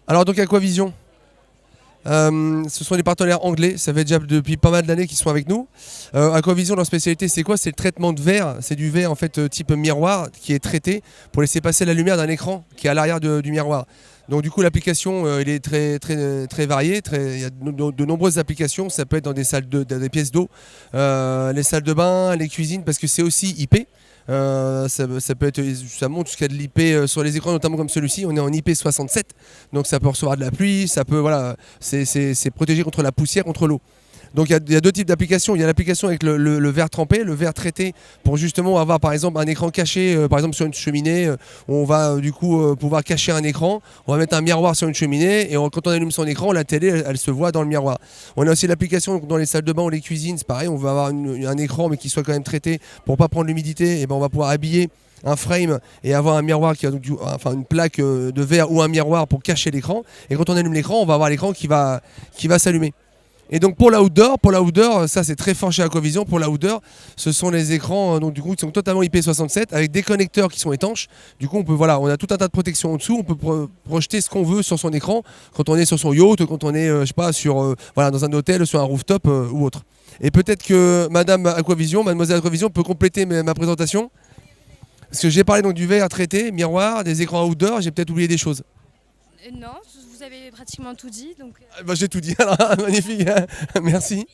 Alors donc Aquavision, ce sont des partenaires anglais, ça fait déjà depuis pas mal d'années qu'ils sont avec nous. Aquavision, leur spécialité c'est quoi? C'est le traitement de verre, c'est du verre en fait type miroir qui est traité pour laisser passer la lumière d'un écran qui est à l'arrière du miroir. Donc du coup l'application il est très variée, il y a de nombreuses applications, ça peut être dans des dans des pièces d'eau, les salles de bain, les cuisines parce que c'est aussi IP. Ça peut être, ça monte jusqu'à de l'IP sur les écrans, notamment comme celui-ci. On est en IP67, donc ça peut recevoir de la pluie, ça peut, voilà, c'est protégé contre la poussière, contre l'eau. Donc il y a deux types d'applications. Il y a l'application avec le verre trempé, le verre traité, pour justement avoir par exemple un écran caché, par exemple sur une cheminée, où on va du coup pouvoir cacher un écran. On va mettre un miroir sur une cheminée et quand on allume son écran, la télé elle se voit dans le miroir. On a aussi l'application dans les salles de bain ou les cuisines, c'est pareil, on va avoir un écran mais qui soit quand même traité pour pas prendre l'humidité. Et ben on va pouvoir habiller un frame et avoir un miroir qui a donc enfin une plaque de verre ou un miroir pour cacher l'écran. Et quand on allume l'écran, on va avoir l'écran qui va s'allumer. Et donc pour l'outdoor, ça c'est très fort chez Aquavision. Pour l'outdoor, ce sont les écrans donc du coup qui sont totalement IP67 avec des connecteurs qui sont étanches. Du coup, on a tout un tas de protections en dessous. On peut projeter ce qu'on veut sur son écran quand on est sur son yacht, quand on est je sais pas dans un hôtel, sur un rooftop ou autre. Et peut-être que Mademoiselle Aquavision peut compléter ma présentation parce que j'ai parlé donc du verre traité, miroir, des écrans outdoor. J'ai peut-être oublié des choses. Non, vous avez pratiquement tout dit. Donc, Ah, bah, j'ai tout dit. Alors, magnifique. Merci.